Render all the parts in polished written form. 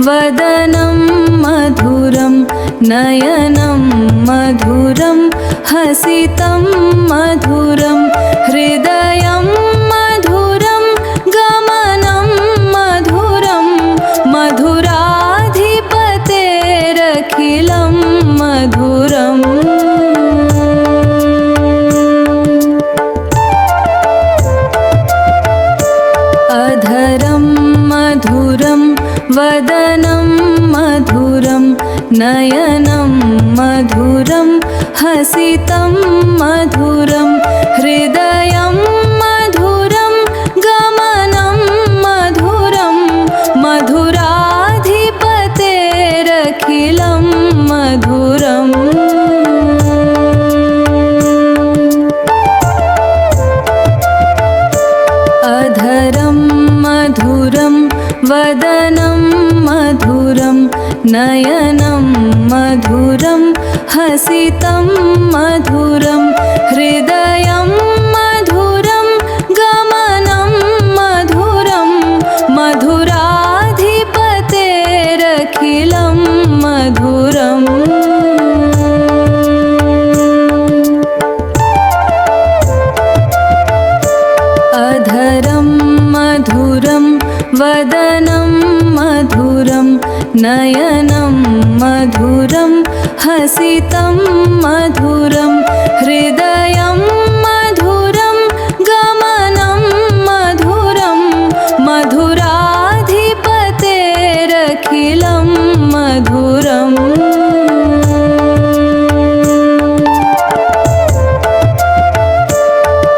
वदनं मधुरं नयनं मधुरं हसितं मधुरं हृदयं मधुरं गमनं मधुरं मधुराधिपतेरखिलं मधुरम् अधरं मधुरं वदनं मधुरं नयनं मधुरं हसितं मधुरं हृदयं मधुरं गमनं मधुरं मधुराधिपतेरखिलं मधुरम् अधरं मधुरं वदनं मधुरं नयनं मधुरं हसितं मधुरं हृदयं मधुरं गमनं मधुरं मधुराधिपतेरखिलं मधुरम् अधरं मधुरं वदनं मधुरं नयनं मधुरं हसितं मधुरं हृदयं मधुरं गमनं मधुरं मधुराधिपतेरखिलं मधुरम्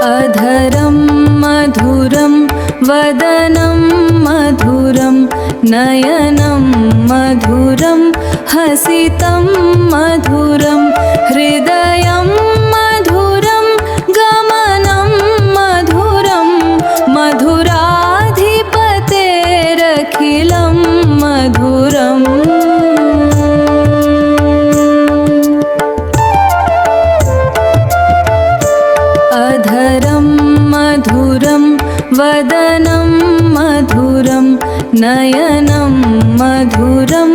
अधरं मधुरं वदनं मधुरं नयनं मधुरं हसितं मधुरं हृदयं मधुरं गमनं मधुरं मधुराधिपतेरखिलं मधुरम् अधरं मधुरं वदनं मधुरं नयनं मधुरं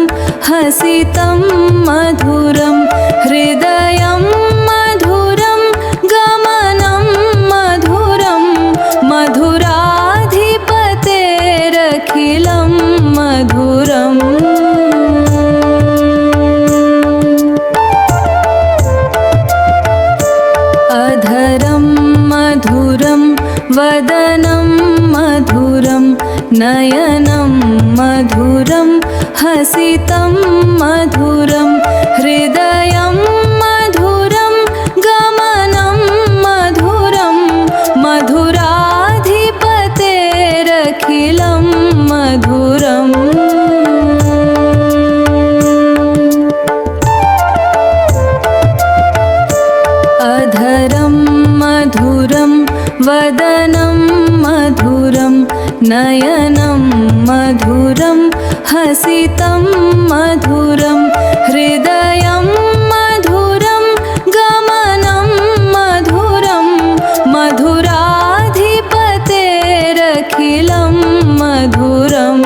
हसितं मधुरं हृदयं मधुरं गमनं मधुरं मधुराधिपतेरखिलं मधुरम् अधरं मधुरं वदनं मधुरं नयनं मधुरं हसितं मधुरं हृदयं मधुरं गमनं मधुरं मधुराधिपतेरखिलं मधुरम् अधरं मधुरं वदनं मधुरं नयनं मधुरं हसितं मधुरं हृदयं मधुरं गमनं मधुरं मधुराधिपतेरखिलं मधुरम्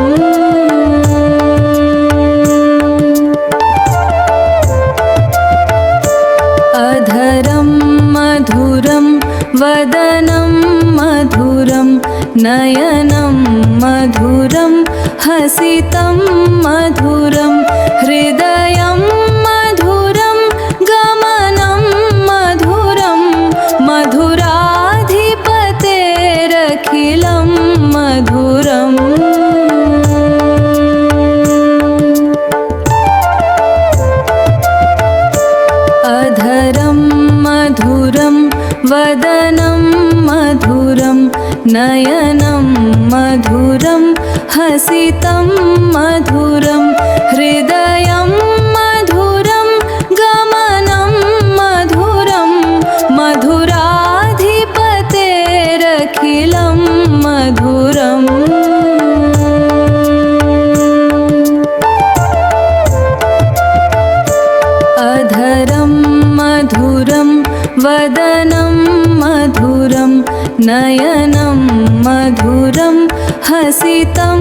अधरं मधुरं वदनं मधुरं नयनं मधुरं हसितं मधुरं हृदयं मधुरं गमनं मधुरं मधुराधिपतेरखिलं मधुरम् अधरं मधुरं वदनं मधुरं नयनं मधुरं हसितं मधुरं हृदयं मधुरं गमनं मधुरं मधुराधिपतेरखिलं मधुरम् अधरं मधुरं वदनं मधुरं नयनं मधुरं हसितं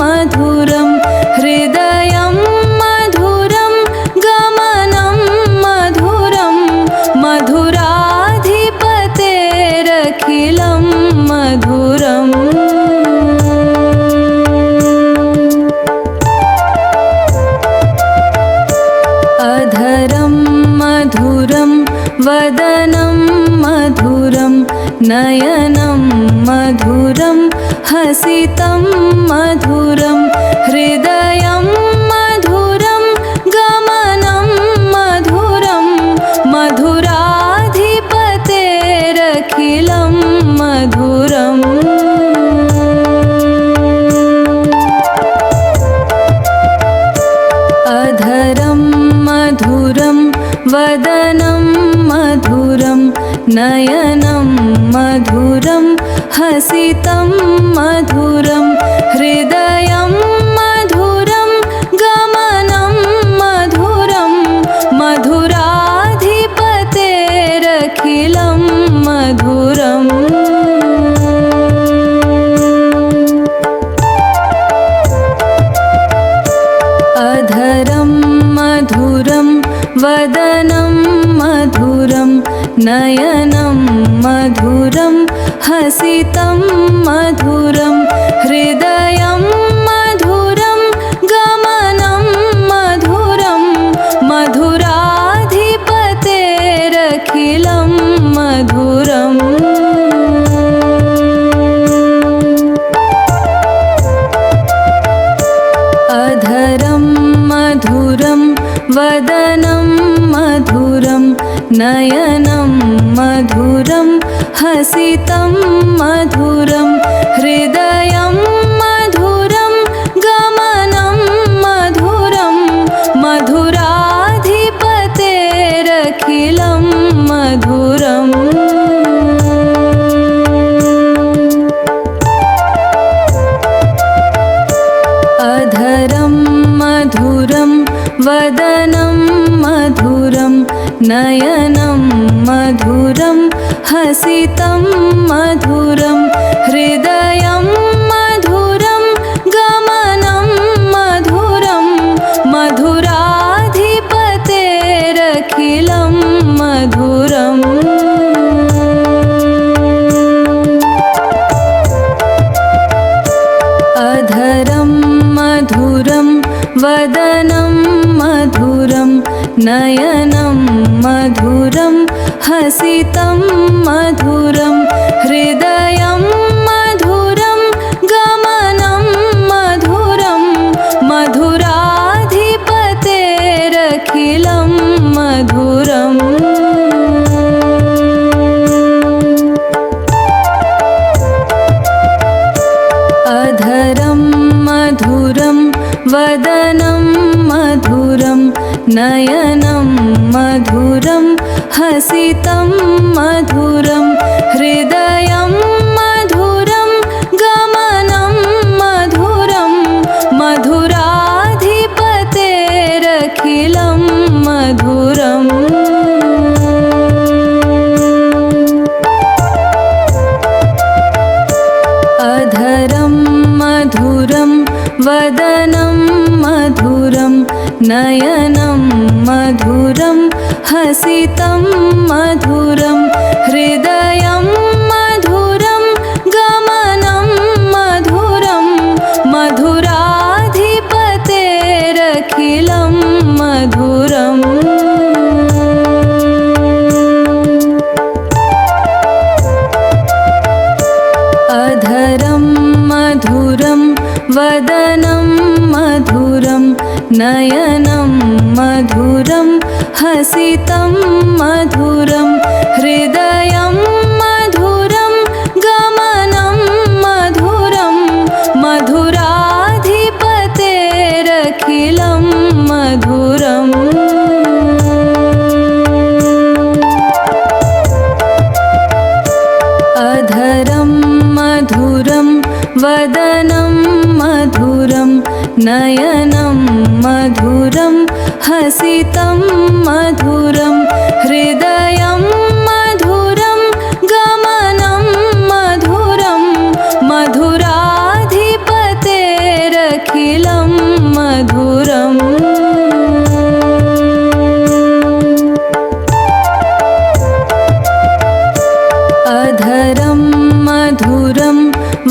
मधुरं हृदयं मधुरं गमनं मधुरं मधुराधिपतेरखिलं मधुरम् अधरं मधुरं वदनं मधुरं नयनं मधुरं हसितं मधुरं हृदयं मधुरं गमनं मधुरं मधुराधिपतेरखिलं मधुरम् अधरं मधुरं वदनं मधुरं नयनं मधुरं हसितं मधुरं हृदयं मधुरं गमनं मधुरं मधुराधिपतेरखिलं मधुरम् अधरं मधुरं वदनं मधुरं नयनं मधुरं हसितं मधुरं हृदयं मधुरं गमनं मधुरं मधुराधिपतेरखिलं मधुरम् अधरं मधुरं वदनं मधुरं नयनं मधुरं हसितं मधुरं हृदयं मधुरं गमनं मधुरं मधुराधिपतेरखिलं मधुरम् अधरं मधुरं वदनं मधुरं नयनं मधुरं हसितं मधुरं हृदयं मधुरं गमनं मधुरं मधुराधिपतेरखिलं मधुरम् अधरं मधुरं वदनं मधुरं नयनं मधुरं हसितं मधुरं हृदयं मधुरं गमनं मधुरं मधुराधिपतेरखिलं मधुरम् अधरं मधुरं वदनं मधुरं नयनं मधुरं हसितं मधुरं हृदयं मधुरं गमनं मधुरं मधुराधिपतेरखिलं मधुरम् अधरं मधुरं वदनं मधुरं नयनं मधुरं हसितं मधुरं हृदयं मधुरं गमनं मधुरं मधुराधिपतेरखिलं मधुरम् अधरं मधुरं वदनं मधुरं नयनं मधुरं हसितं मधुरं हृदयं मधुरं गमनं मधुरं मधुराधिपतेरखिलं मधुरम् अधरं मधुरं वदनं मधुरं नयनं मधुरं हसितं मधुरं हृदयं मधुरं गमनं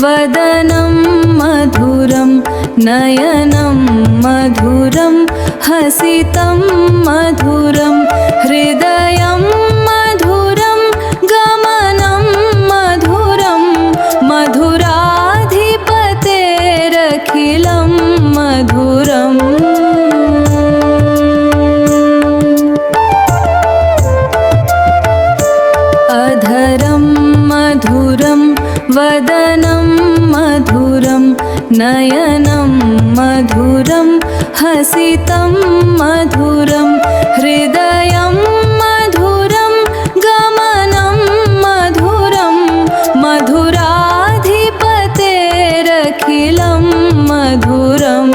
वदनं मधुरं नयनं मधुरं हसितं मधुरं हृदयं मधुरं गमनं मधुरं मधुराधिपतेरखिलं मधुरम् अधरं मधुरं वदनं मधुरं नयनं मधुरं हसितं मधुरं हृदयं मधुरं गमनं मधुरं मधुराधिपतेरखिलं मधुरम्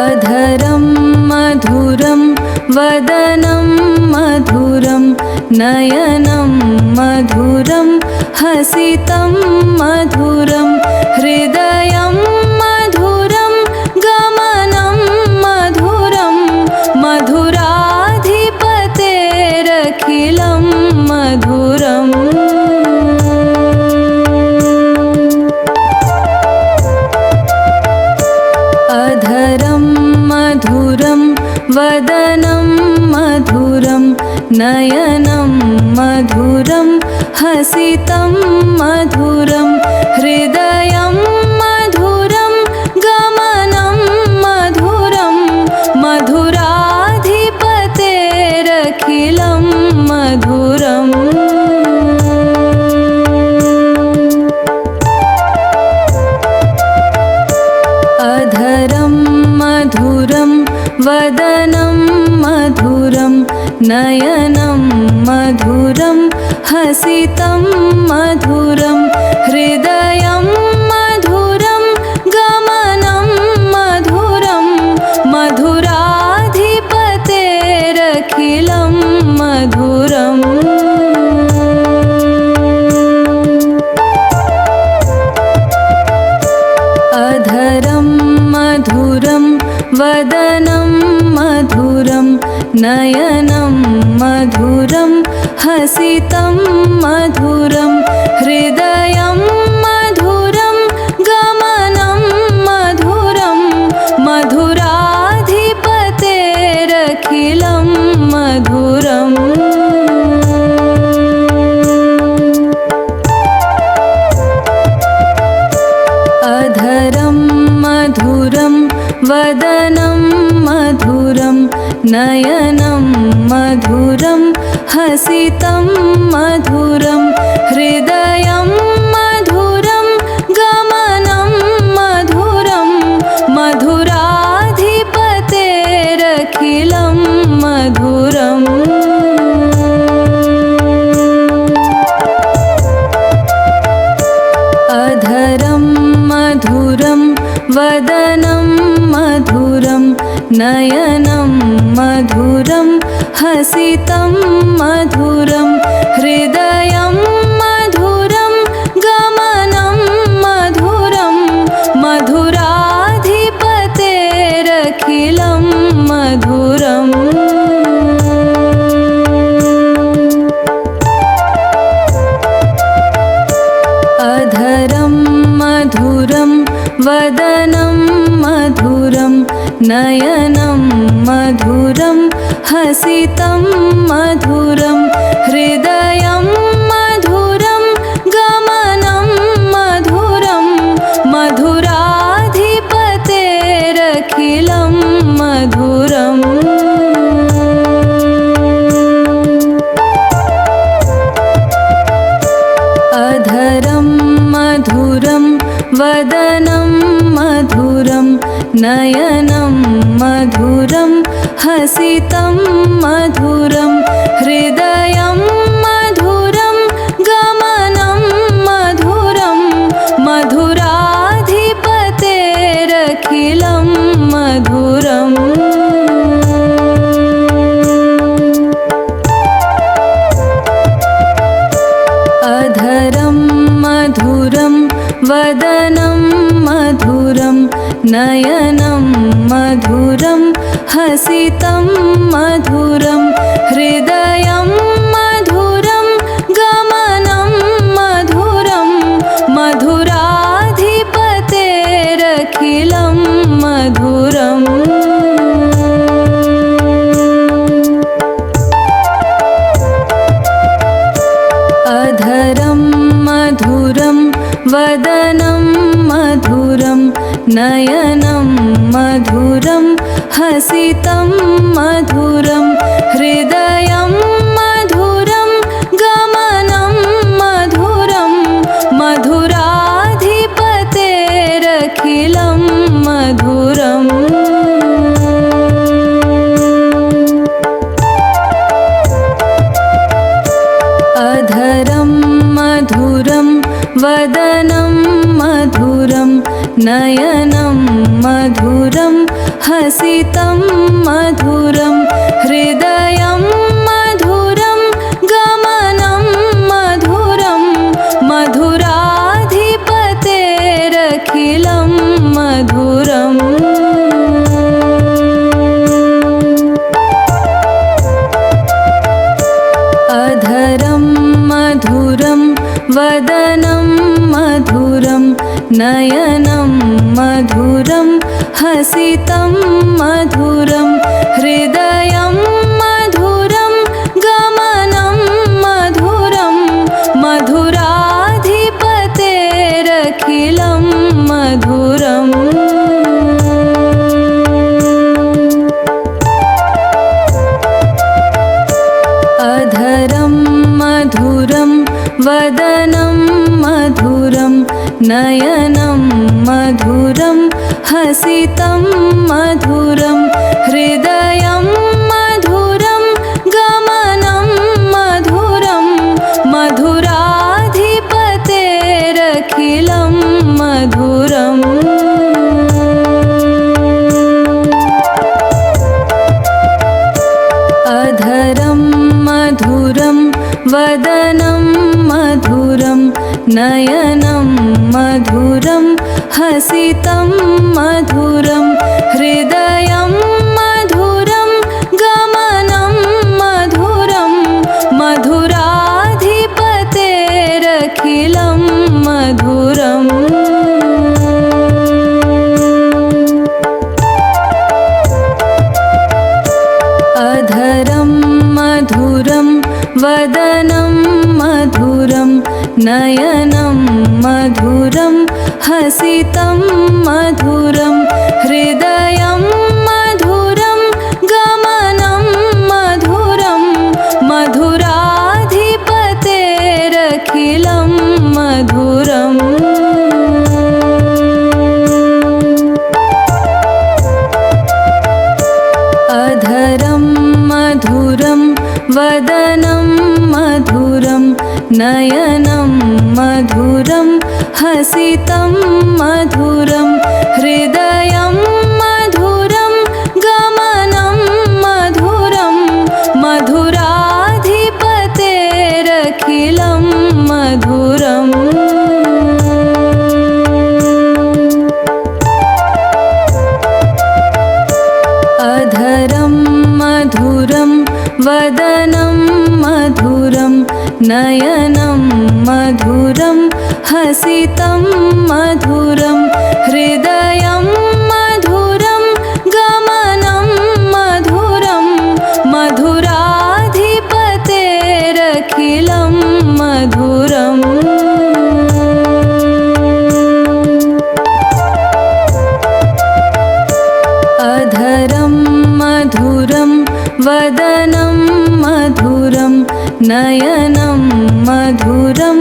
अधरं मधुरं वदनं मधुरं नयनं मधुरं हसितं मधुरं हृदयं मधुरं गमनं मधुरं मधुराधिपतेरखिलं मधुरम् अधरं मधुरं वदनं मधुरं नयनं मधुरं हसितं मधुरं हृदयं मधुरं गमनं मधुरं मधुराधिपतेरखिलं मधुरम् अधरं मधुरं वदनं मधुरं नयनं मधुरं हसितं मधुरं हृदयं मधुरं गमनं मधुरं मधुराधिपतेरखिलं मधुरम् अधरं मधुरं वदनं मधुरं नयनं मधुरं हसितं मधुरं हृदयं मधुरं गमनं मधुरं मधुराधिपतेरखिलं मधुरम् अधरं मधुरं वदनं मधुरं नयनं मधुरं हसितं मधुरं हृदयं मधुरं गमनं मधुरं मधुराधिपतेरखिलं मधुरम् अधरं मधुरं वदनं मधुरं नयनं मधुरं हसितं मधुरं हृदयं मधुरं गमनं मधुरं मधुराधिपतेरखिलं मधुरम् अधरं मधुरं वदनं मधुरं नयनं मधुरं हसितं मधुरं हृदयं मधुरं गमनं मधुरं मधुराधिपतेरखिलं मधुरम् अधरं मधुरं वदनं मधुरं नयनं मधुरं हसितं मधुरं हृदयं मधुरं गमनं मधुरं मधुराधिपतेरखिलं मधुरम् अधरं मधुरं वदनं मधुरं नयनं मधुरं हसितं मधुरं हृदयं वदनं मधुरं नयनं मधुरं हसितं मधुरं हृदयं मधुरं गमनं मधुरं मधुराधिपतेरखिलं मधुरम् अधरं मधुरं वदनं मधुरं नयनं मधुरं हसितं मधुरं हृदयं मधुरं गमनं मधुरं मधुराधिपतेरखिलं मधुरम् अधरं मधुरं वदनं मधुरं नयनं मधुरं हसितं मधुरं हृदयं मधुरं गमनं मधुरं मधुराधिपतेरखिलं मधुरम् अधरं मधुरं वदनं मधुरं नयनं मधुरं हसितं मधुरं हृदयं मधुरं गमनं मधुरं मधुराधिपतेरखिलं मधुरम् अधरं मधुरं वदनं मधुरं नयनं मधुरं हसितं मधुरं हृदयं मधुरं गमनं मधुरं मधुराधिपतेरखिलं मधुरम् अधरं मधुरं वदनं मधुरं नयनं मधुरं हसितं मधुरं हृदयं मधुरं गमनं मधुरं मधुराधिपतेरखिलं मधुरम् अधरं मधुरं वदनं मधुरं नयनं मधुरं हसितं मधुरं हृदयं मधुरं गमनं मधुरं मधुराधिपतेरखिलं मधुरम् अधरं मधुरं वदनं मधुरं नयनं मधुरं हसितं मधुरं हृदयं मधुरं गमनं मधुरं मधुराधिपतेरखिलं मधुरम् अधरं मधुरं वदनं मधुरं नयनं मधुरं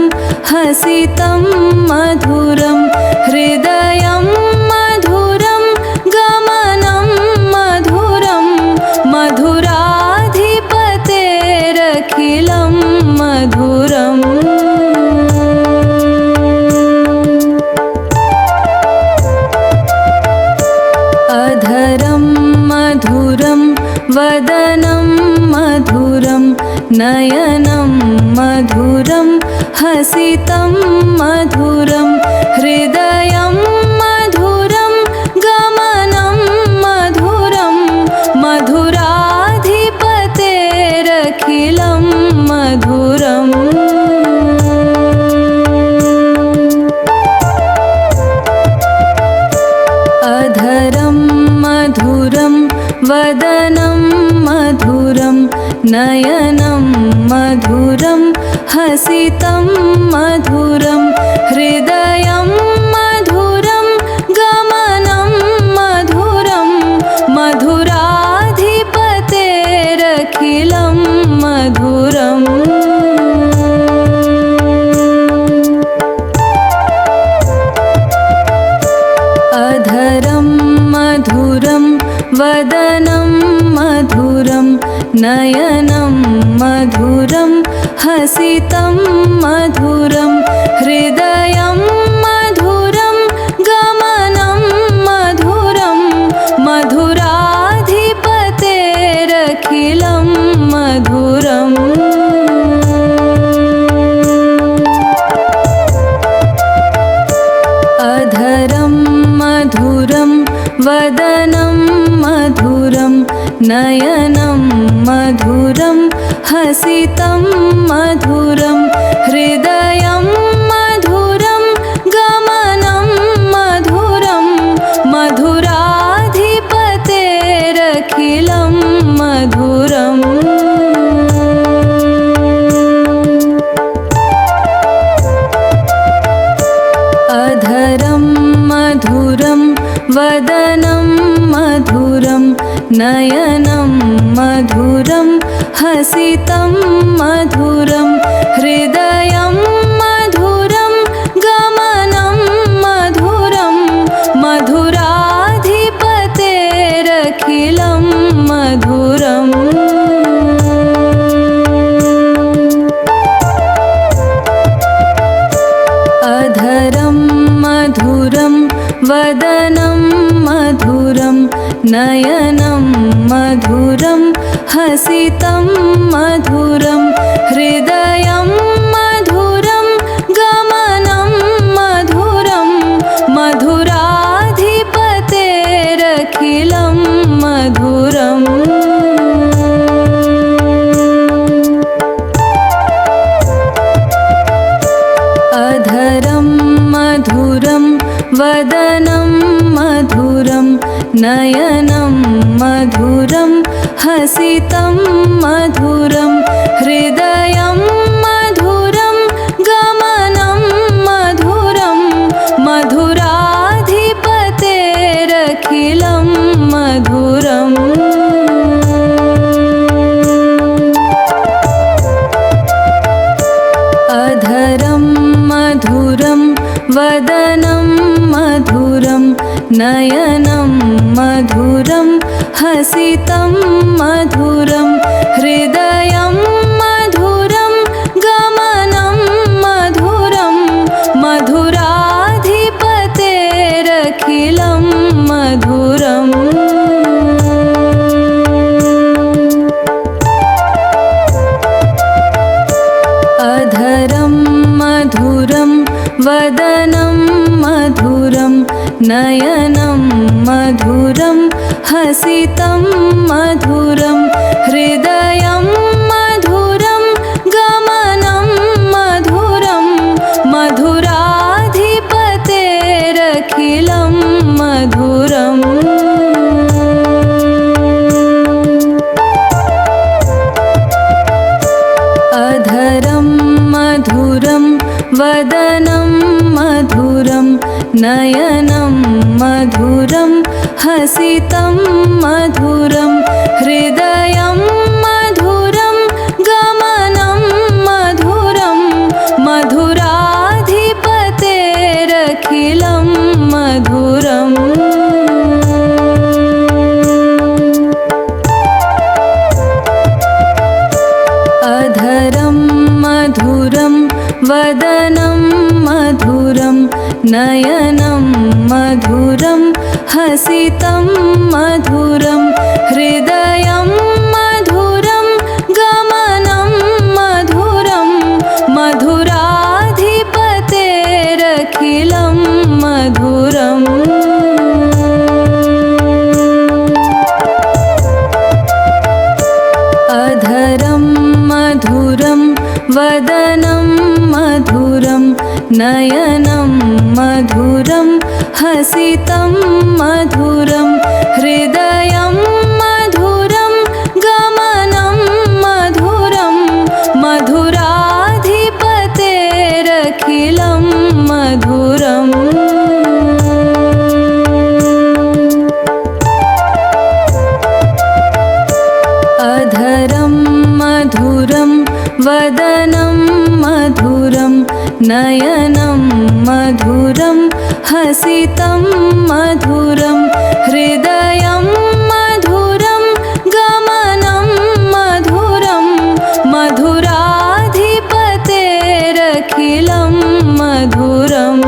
हसितं मधुरं हृदयं मधुरं गमनं मधुरं मधुराधिपतेरखिलं मधुरम् अधरं मधुरं वदनं मधुरं नयनं मधुरं हसितं मधुरं हृदयं मधुरं गमनं मधुरं मधुराधिपतेरखिलं मधुरम् अधरं मधुरं वदनं मधुरं नयनं मधुरं हसितं मधुरं हृदयं मधुरम् अधरं मधुरं वदनं मधुरं नयनं मधुरं हसितं मधुरं हृदयं मधुरं गमनं मधुरं मधुराधिपतेरखिलं मधुरम् अधरं मधुरं वदनं मधुरं नयनं मधुरं हसितं मधुरं हृदयं मधुरं गमनं मधुरं मधुराधिपतेरखिलं मधुरम् अधरं मधुरं वदनं मधुरं नयनं मधुरं हसितं मधुरं हृदयं मधुरं गमनं मधुरं मधुराधिपतेरखिलं मधुरम् अधरं मधुरं वदनं मधुरं नयनं मधुरं हसितं मधुरं हृदयं मधुरं गमनं मधुरं मधुराधिपतेरखिलं मधुरम् अधरं मधुरं वदनं मधुरं नयनं मधुरं हसितं मधुरं हृदयं मधुरं गमनं मधुरं मधुराधिपतेरखिलं मधुरम् अधरं मधुरं वदनं मधुरं नयनं मधुरं हसितं मधुरं हृदयं मधुरं गमनं मधुरं मधुराधिपतेरखिलं मधुरम् अधरं मधुरं वदनं मधुरं नयनं मधुरं हसितं मधुरं हृदयं मधुरं गमनं मधुरं मधुराधिपतेरखिलं मधुरम् अधरं मधुरं वदनं मधुरं नयनं मधुरं हसितं मधुरं हृदयं मधुरं गमनं मधुरं मधुराधिपतेरखिलं मधुरम् अधरं मधुरं वदनं मधुरं नयनं मधुरं हसितं मधुरं हृदयं मधुरं गमनं मधुरं मधुराधिपतेरखिलं मधुरम् अधरं मधुरं वदनं मधुरं नयनं मधुरं हसितं मधुरं हृदयं मधुरं गमनं मधुरं मधुराधिपतेरखिलं मधुरम् अधरं मधुरं वदनं मधुरं नयनं मधुरं हसितं मधुरं हृदयं मधुरं गमनं मधुरं मधुराधिपतेरखिलं मधुरम्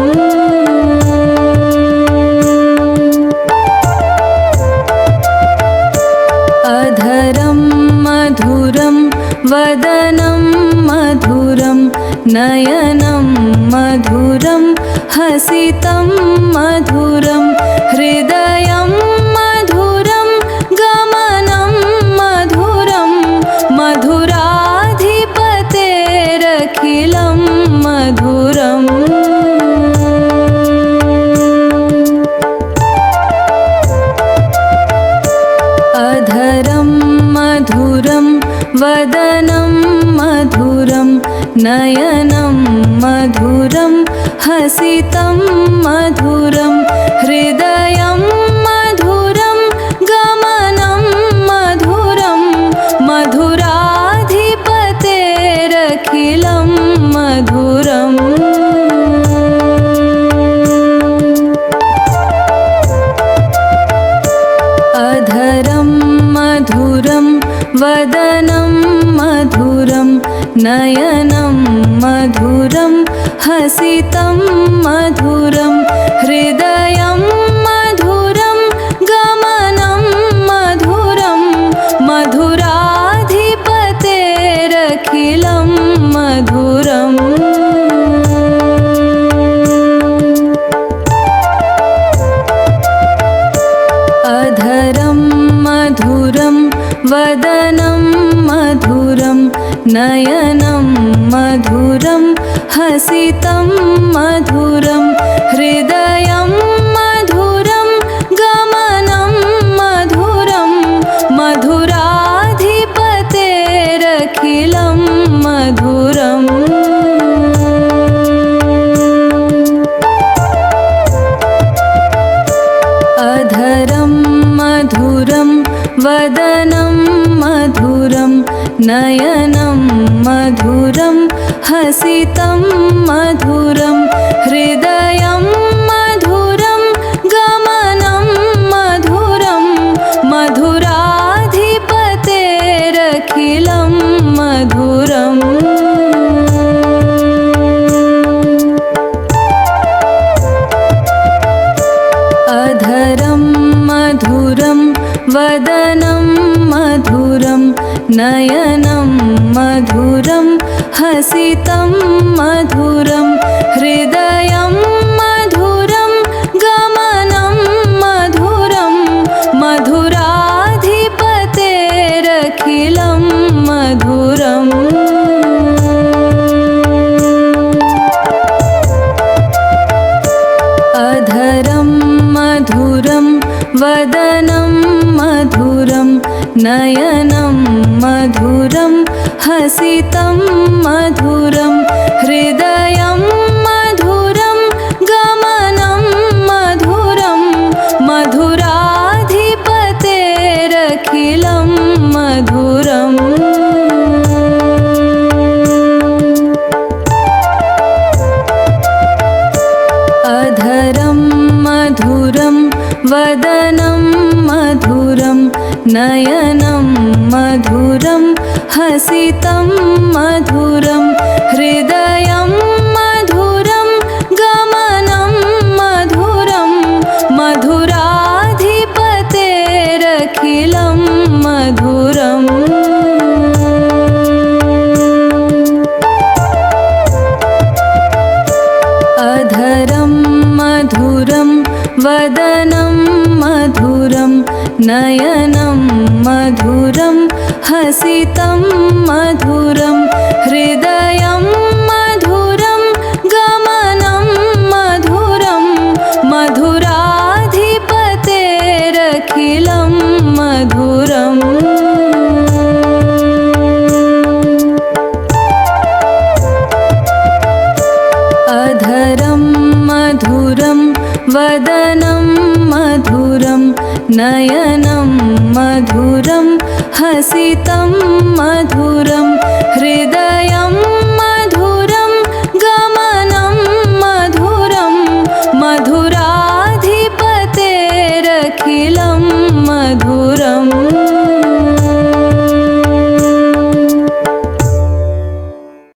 अधरं मधुरं वदनं मधुरं नयनं मधुरं हसितं मधुरं हृदयं मधुरं गमनं मधुरं मधुराधिपतेरखिलं मधुरम् अधरं मधुरं वदनं मधुरं नयनं मधुरं हसितं मधुरं हृदयं मधुरं गमनं मधुरं मधुराधिपतेरखिलं मधुरम् अधरं मधुरं वदनं मधुरं नयनं मधुरं हसितं मधुरं हृदयं मधुरं गमनं मधुरं मधुराधिपतेरखिलं मधुरम् अधरं मधुरं वदनं मधुरं नयनं मधुरं हसितं मधुरं हृदयं मधुरं गमनं मधुरं मधुराधिपतेरखिलं मधुरम् अधरं मधुरं वदनं मधुरं नयनं मधुरं हसितं मधुरं हृदयं मधुरं गमनं मधुरं मधुराधिपतेरखिलं मधुरम् अधरं मधुरं वदनं मधुरं नयनं मधुरं हसितं मधुरं हृदयं मधुरं गमनं मधुरं मधुराधिपतेरखिलं मधुरम् अधरं मधुरं वदनं मधुरं नयनं मधुरं हसितं मधुरं हृदयं मधुरं गमनं मधुरं मधुराधिपतेरखिलं मधुरम् अधरं मधुरं वदनं मधुरं नयनं मधुरं हसितं मधुरं हृदयं मधुरं गमनं मधुरं मधुराधिपतेरखिलं मधुरम् अधरं मधुरं वदनं मधुरं नयनं मधुरं हसितं मधुरं हृदयं मधुरं गमनं मधुरं मधुराधिपतेरखिलं मधुरम् अधरं मधुरं वदनं मधुरं नयनं मधुरं हसितं मधुरं